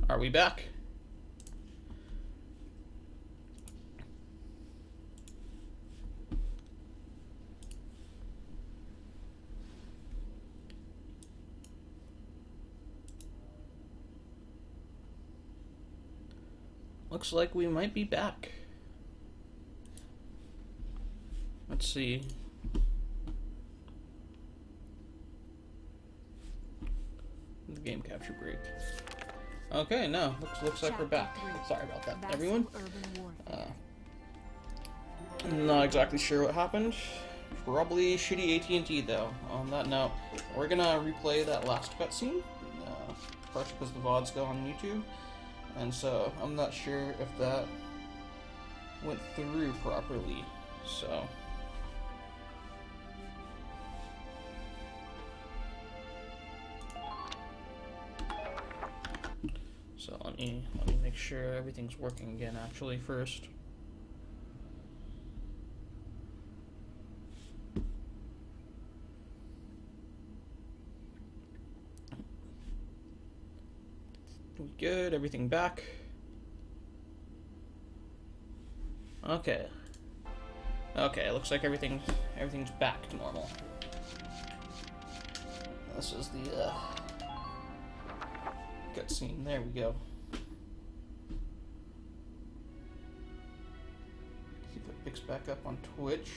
Are we back? Looks like we might be back. Let's see. The game capture break. Okay, no, looks like we're back. Sorry about that, everyone. Not exactly sure what happened. Probably shitty AT&T though. On that note, we're gonna replay that last cutscene. Partially because the VODs go on YouTube, and so I'm not sure if that went through properly. So let me make sure everything's working again actually first. Good, everything back. Okay. Okay, looks like everything's back to normal. This is the cutscene. There we go. See if it picks back up on Twitch.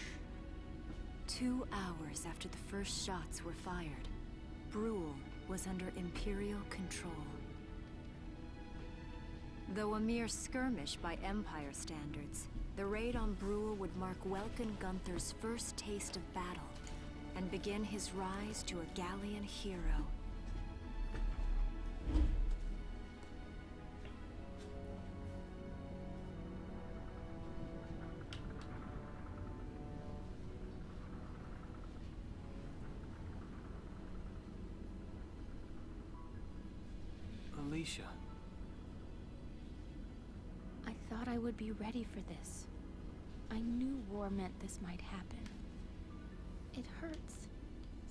2 hours after the first shots were fired, Brule was under Imperial control. Though a mere skirmish by Empire standards, the raid on Brule would mark Welkin Gunther's first taste of battle and begin his rise to a Gallian hero. Alicia. I thought I would be ready for this. I knew war meant this might happen. It hurts.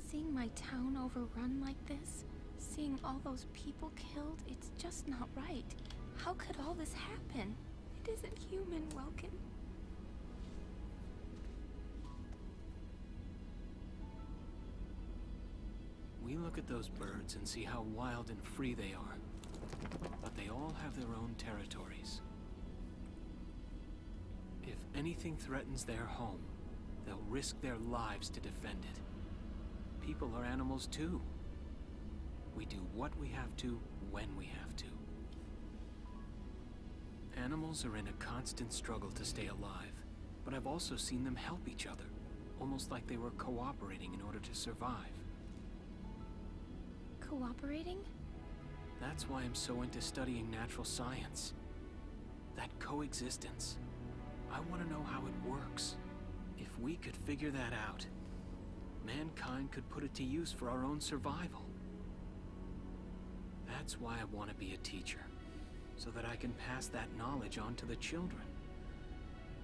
Seeing my town overrun like this, seeing all those people killed, it's just not right. How could all this happen? It isn't human, Welkin. We look at those birds and see how wild and free they are. But they all have their own territories. If anything threatens their home, they'll risk their lives to defend it. People are animals too. We do what we have to, when we have to. Animals are in a constant struggle to stay alive, but I've also seen them help each other, almost like they were cooperating in order to survive. Cooperating? That's why I'm so into studying natural science. That coexistence. I want to know how it works. If we could figure that out, mankind could put it to use for our own survival. That's why I want to be a teacher, so that I can pass that knowledge on to the children.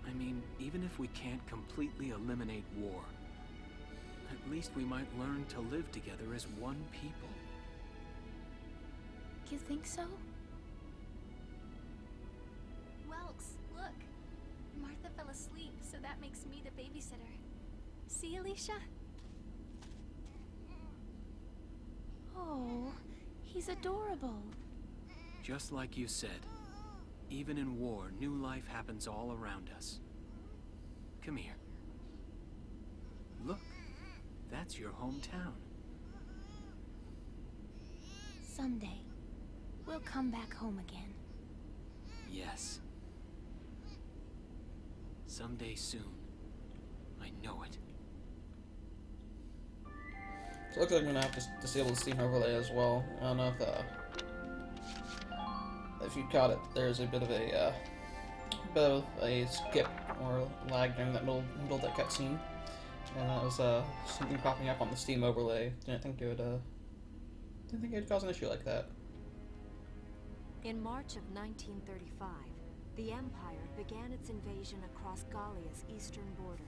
I mean, even if we can't completely eliminate war, at least we might learn to live together as one people. You think so? Welks, look. Martha fell asleep, so that makes me the babysitter. See, Alicia? Oh, he's adorable. Just like you said, even in war, new life happens all around us. Come here. Look, that's your hometown. Someday, we'll come back home again. Yes. Someday soon. I know it. So it looks like I'm gonna have to disable the Steam overlay as well. I don't know if you caught it. There's a bit of a skip or lag during that middle of that cutscene, and that was something popping up on the Steam overlay. Didn't think it would cause an issue like that. In March of 1935, the Empire began its invasion across Gallia's eastern border.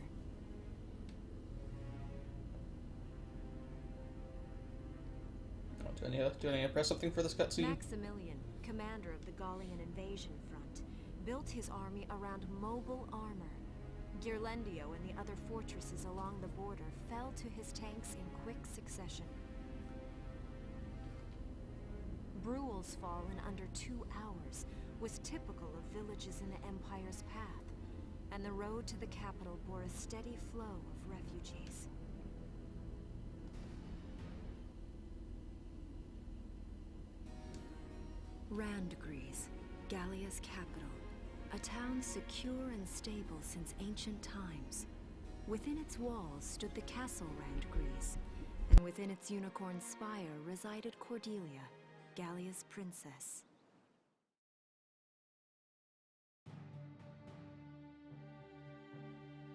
Do I need to press something for this cutscene? Maximilian, commander of the Gallian invasion front, built his army around mobile armor. Ghirlandaio and the other fortresses along the border fell to his tanks in quick succession. Bruhl's fall in under 2 hours was typical of villages in the Empire's path, and the road to the capital bore a steady flow of refugees. Randgries, Gallia's capital, a town secure and stable since ancient times. Within its walls stood the castle Randgries, and within its unicorn spire resided Cordelia, Gallia's princess.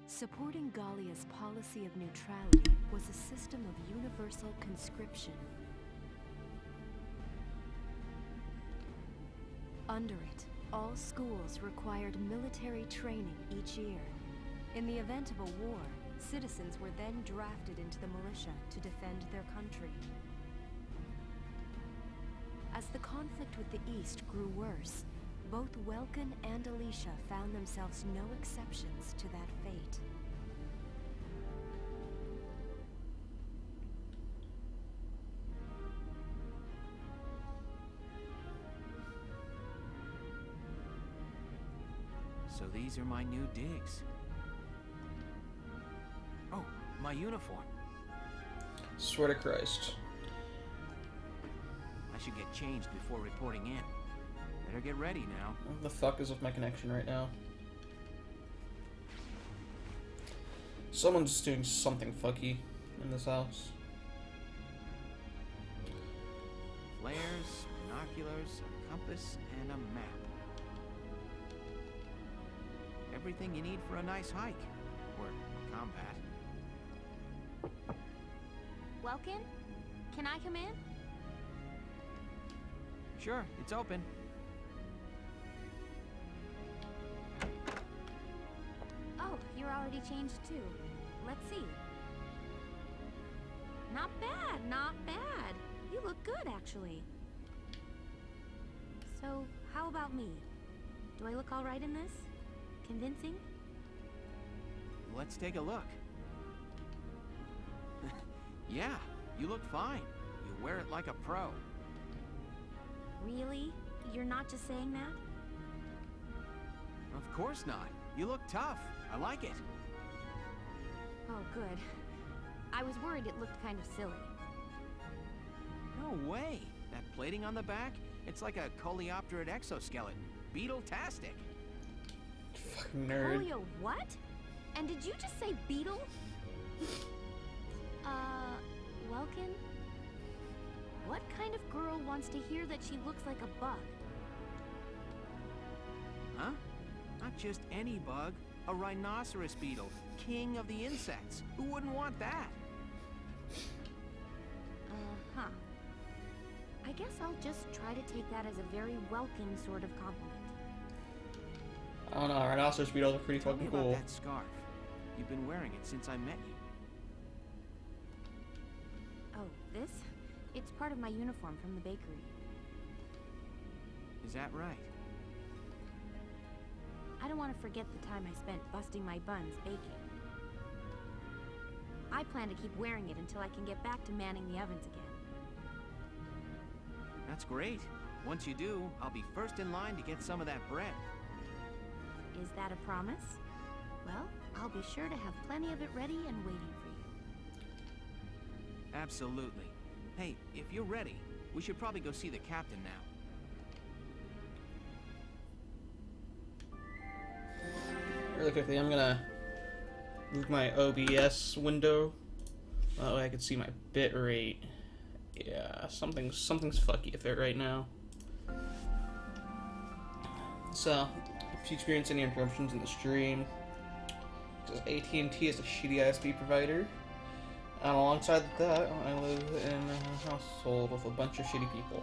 Supporting Gallia's policy of neutrality was a system of universal conscription. Under it, all schools required military training each year. In the event of a war, citizens were then drafted into the militia to defend their country. As the conflict with the East grew worse, both Welkin and Alicia found themselves no exceptions to that fate. So these are my new digs. Oh, my uniform. Swear to Christ. I should get changed before reporting in. Better get ready now. What the fuck is with my connection right now? Someone's doing something fucky in this house. Flares, binoculars, a compass, and a map. Everything you need for a nice hike. Or combat. Welkin? Can I come in? Sure, it's open. Oh, you're already changed too. Let's see. Not bad, not bad. You look good, actually. So, how about me? Do I look all right in this? Convincing? Let's take a look. Yeah, you look fine. You wear it like a pro. Really? You're not just saying that? Of course not. You look tough. I like it. Oh, good. I was worried it looked kind of silly. No way. That plating on the back? It's like a coleopterate exoskeleton. Beetle-tastic. Fucking nerd. Polio what? And did you just say beetle? Welkin? What kind of girl wants to hear that she looks like a bug? Huh? Not just any bug. A rhinoceros beetle. King of the insects. Who wouldn't want that? Uh-huh. I guess I'll just try to take that as a very Welkin sort of compliment. I don't know, rhinoceros beetles are pretty Tell me fucking about cool. that scarf. You've been wearing it since I met you. Oh, this? It's part of my uniform from the bakery. Is that right? I don't want to forget the time I spent busting my buns baking. I plan to keep wearing it until I can get back to manning the ovens again. That's great. Once you do, I'll be first in line to get some of that bread. Is that a promise? Well, I'll be sure to have plenty of it ready and waiting for you. Absolutely. Hey, if you're ready, we should probably go see the captain now. Really quickly, I'm gonna move my OBS window. That way I can see my bit rate. Yeah, something's fucky with it right now. So, if you experience any interruptions in the stream, because AT&T is a shitty ISP provider, and alongside that, I live in a household with a bunch of shitty people.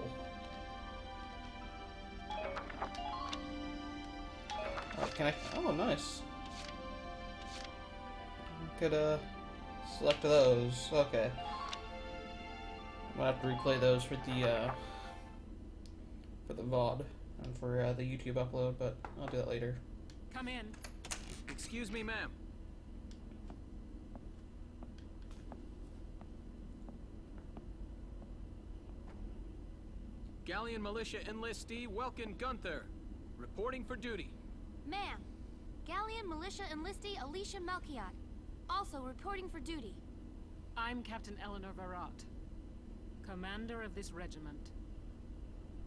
Can I? Oh, nice. I could select those. Okay. I'm gonna have to replay those for for the VOD and for the YouTube upload, but I'll do that later. Come in. Excuse me, ma'am. Galleon Militia enlistee Welkin Gunther, reporting for duty. Ma'am, Galleon Militia enlistee Alicia Melchiot, also reporting for duty. I'm Captain Eleanor Varrot, commander of this regiment.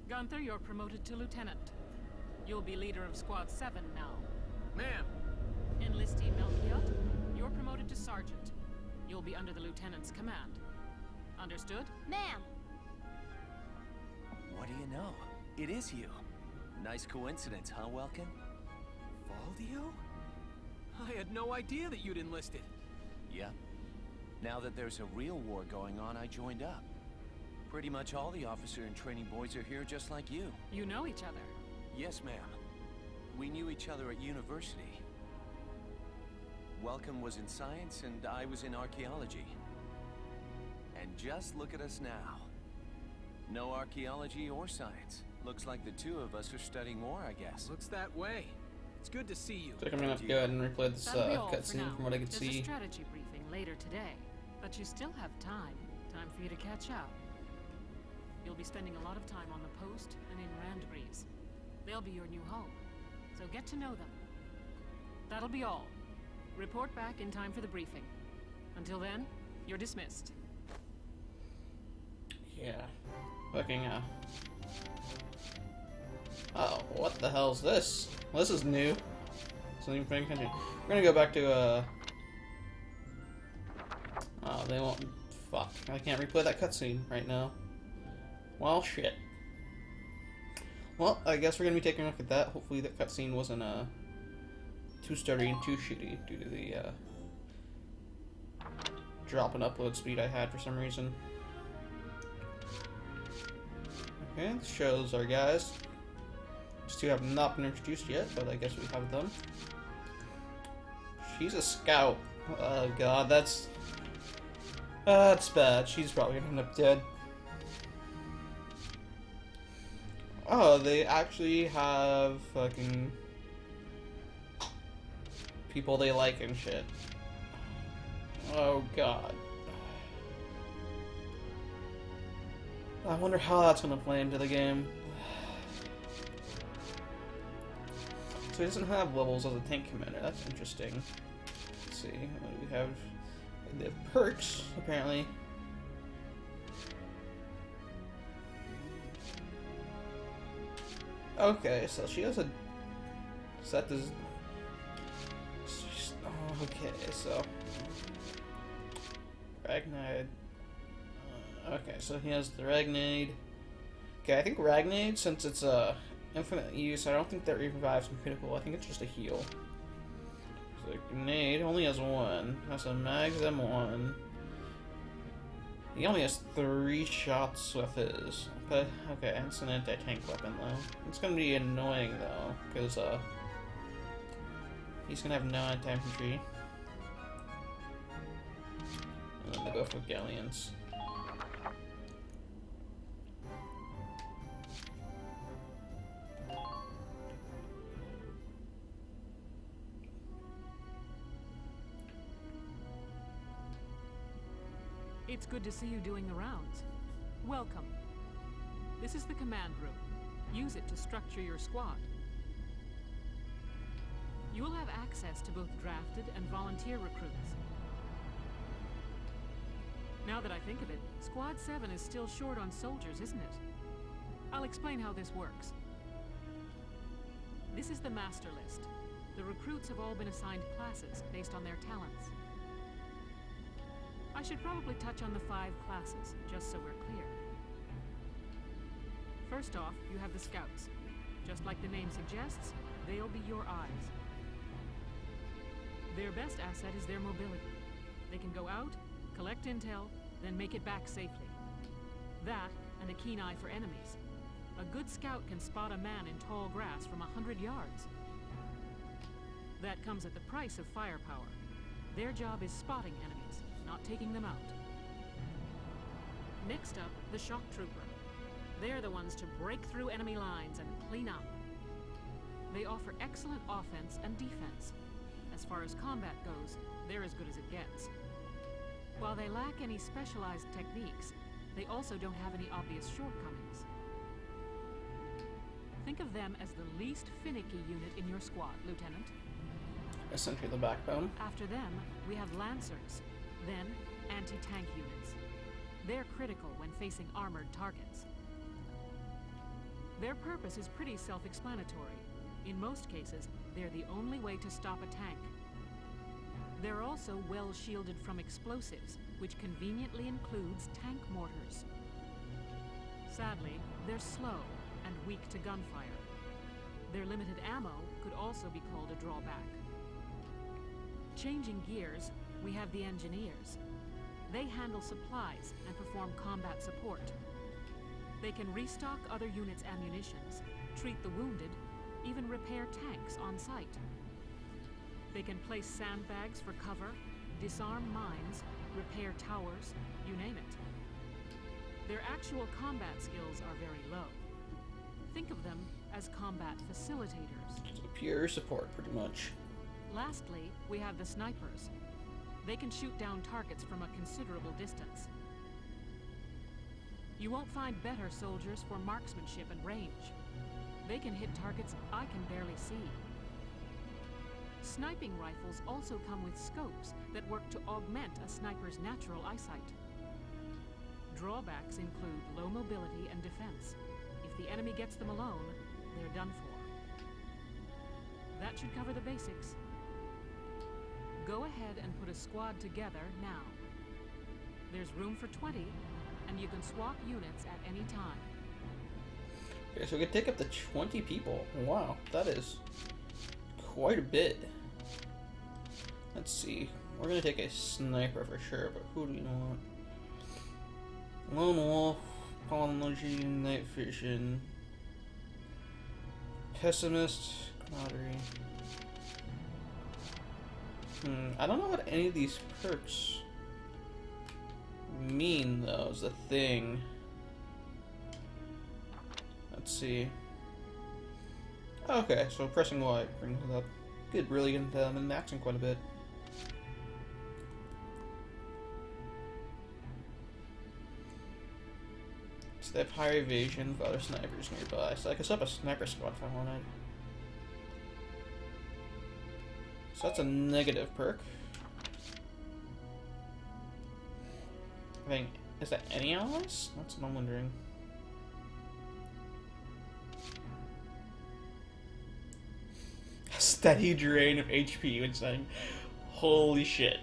Gunther, you're promoted to lieutenant. You'll be leader of Squad 7 now. Ma'am! Enlistee Melchiot, you're promoted to sergeant. You'll be under the lieutenant's command. Understood? Ma'am! What do you know? It is you. Nice coincidence, huh, Welkin? Valdio? I had no idea that you'd enlisted. Yeah. Now that there's a real war going on, I joined up. Pretty much all the officer and training boys are here just like you. You know each other. Yes, ma'am. We knew each other at university. Welcome was in science and I was in archaeology. And just look at us now. No archaeology or science. Looks like the two of us are studying war, I guess. Looks that way. It's good to see you. So I'm gonna have to go ahead and replay this That'll be all for cutscene now. from what I could There's see. a strategy briefing later today, but you still have time. Time for you to catch up. You'll be spending a lot of time on the post and in Randgreaves. They'll be your new home, so get to know them. That'll be all. Report back in time for the briefing. Until then, you're dismissed. Yeah. Fucking, oh, what the hell's this? Well, this is new. Something even paying attention. We're gonna go back to, oh, they won't... Fuck. I can't replay that cutscene right now. Well, shit. Well, I guess we're gonna be taking a look at that. Hopefully that cutscene wasn't, too sturdy and too shitty due to the, drop in upload speed I had for some reason. Okay, this shows our guys. These two have not been introduced yet, but I guess we have them. She's a scout. Oh god, that's bad. She's probably gonna end up dead. Oh, they actually have fucking people they like and shit. Oh god. I wonder how that's gonna play into the game. So he doesn't have levels as a tank commander. That's interesting. Let's see. What do we have? They have perks, apparently. Okay, so she has a set. Does? Oh, okay, so Ragnide. Okay, so he has the Ragnade. Okay, I think Ragnade, since it's infinite use, I don't think that revives him critical. I think it's just a heal. So Grenade only has one. Has a Mags M1. He only has 3 shots with his. Okay, it's an anti-tank weapon though. It's gonna be annoying though, because he's gonna have no anti-infantry. And then they both with galleons. It's good to see you doing the rounds. Welcome. This is the command room. Use it to structure your squad. You will have access to both drafted and volunteer recruits. Now that I think of it, Squad 7 is still short on soldiers, isn't it? I'll explain how this works. This is the master list. The recruits have all been assigned classes based on their talents. I should probably touch on the 5 classes, just so we're clear. First off, you have the scouts. Just like the name suggests, they'll be your eyes. Their best asset is their mobility. They can go out, collect intel, then make it back safely. That, and a keen eye for enemies. A good scout can spot a man in tall grass from 100 yards. That comes at the price of firepower. Their job is spotting enemies, not taking them out. Next up, the shock trooper. They're the ones to break through enemy lines and clean up. They offer excellent offense and defense. As far as combat goes, they're as good as it gets. While they lack any specialized techniques, they also don't have any obvious shortcomings. Think of them as the least finicky unit in your squad, Lieutenant. Essentially the backbone. After them, we have Lancers, then anti-tank units. They're critical when facing armored targets. Their purpose is pretty self-explanatory. In most cases, they're the only way to stop a tank. They're also well shielded from explosives, which conveniently includes tank mortars. Sadly, they're slow and weak to gunfire. Their limited ammo could also be called a drawback. Changing gears, we have the Engineers. They handle supplies and perform combat support. They can restock other units' ammunitions, treat the wounded, even repair tanks on site. They can place sandbags for cover, disarm mines, repair towers, you name it. Their actual combat skills are very low. Think of them as combat facilitators. Pure support, pretty much. Lastly, we have the Snipers. They can shoot down targets from a considerable distance. You won't find better soldiers for marksmanship and range. They can hit targets I can barely see. Sniping rifles also come with scopes that work to augment a sniper's natural eyesight. Drawbacks include low mobility and defense. If the enemy gets them alone, they're done for. That should cover the basics. Go ahead and put a squad together now. There's room for 20, and you can swap units at any time. Okay, so we can take up to 20 people. Wow, that is quite a bit. Let's see. We're gonna take a sniper for sure, but who do you want? Lone Wolf, Pathology, Night Vision, Pessimist, Camaraderie. I don't know what any of these perks mean, though, is the thing. Let's see. Okay, so pressing Y brings it up. Could really get into them and maxing quite a bit. So they have higher evasion with other snipers nearby, so I could set up a sniper squad if I wanted. So that's a negative perk. I think, is that any allies? That's what I'm wondering. Steady drain of HP when saying, holy shit.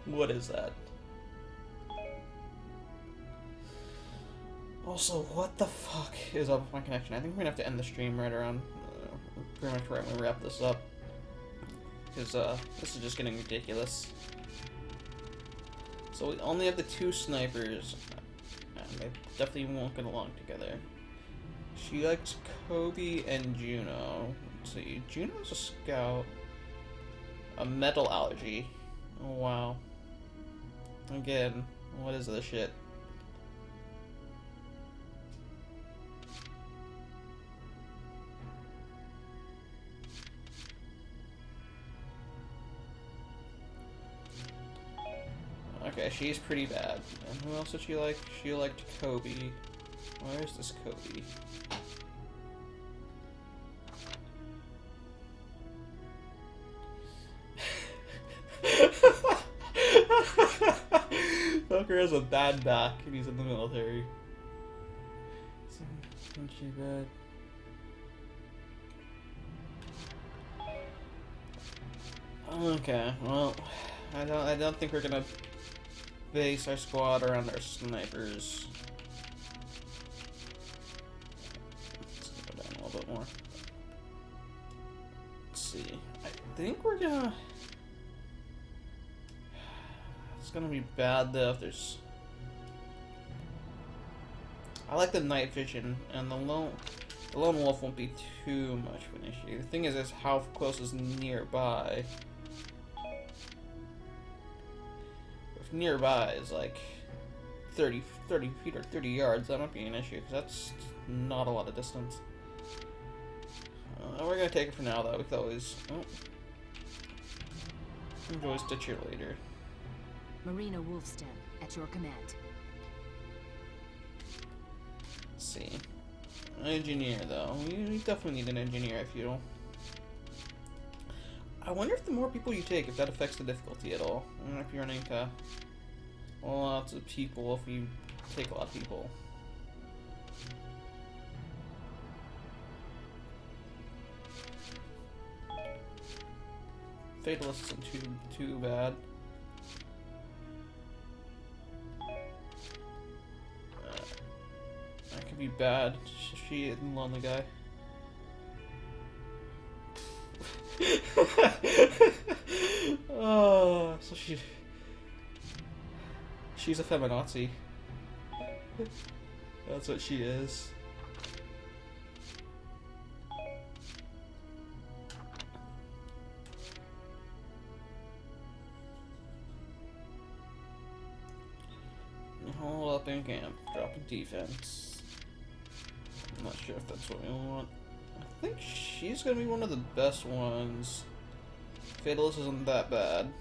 What is that? Also, what the fuck is up with my connection? I think we're gonna have to end the stream right around pretty much right when we wrap this up. Because this is just getting ridiculous. So we only have the two snipers, and they definitely won't get along together. She likes Kobe and Juno. Let's see, Juno's a scout. A metal allergy. Oh wow. Again, what is this shit? Okay, she's pretty bad. And who else did she like? She liked Kobe. Where's this Kobe? Fucker has a bad back and he's in the military. Isn't she bad? Okay, well, I don't think we're gonna base our squad around our snipers. Let's go down a little bit more. Let's see. I think we're gonna. It's gonna be bad though if there's. I like the night vision, and the lone wolf won't be too much of an issue. The thing is how close is nearby. If nearby is like 30 feet or 30 yards, that might be an issue, because that's not a lot of distance. We're gonna take it for now, though. We could always... Oh. We can always ditch it later. Marina Wolfston, at your command. Let's see. An engineer, though. You definitely need an engineer, I feel. I wonder if the more people you take, if that affects the difficulty at all. I don't know if you're running into lots of people, if you take a lot of people. Fatalist isn't too bad. That could be bad. She is a lonely guy. Oh, so she's a feminazi. That's what she is. Hold up in camp, dropping defense. I'm not sure if that's what we want. I think she's gonna be one of the best ones. Fatalist isn't that bad.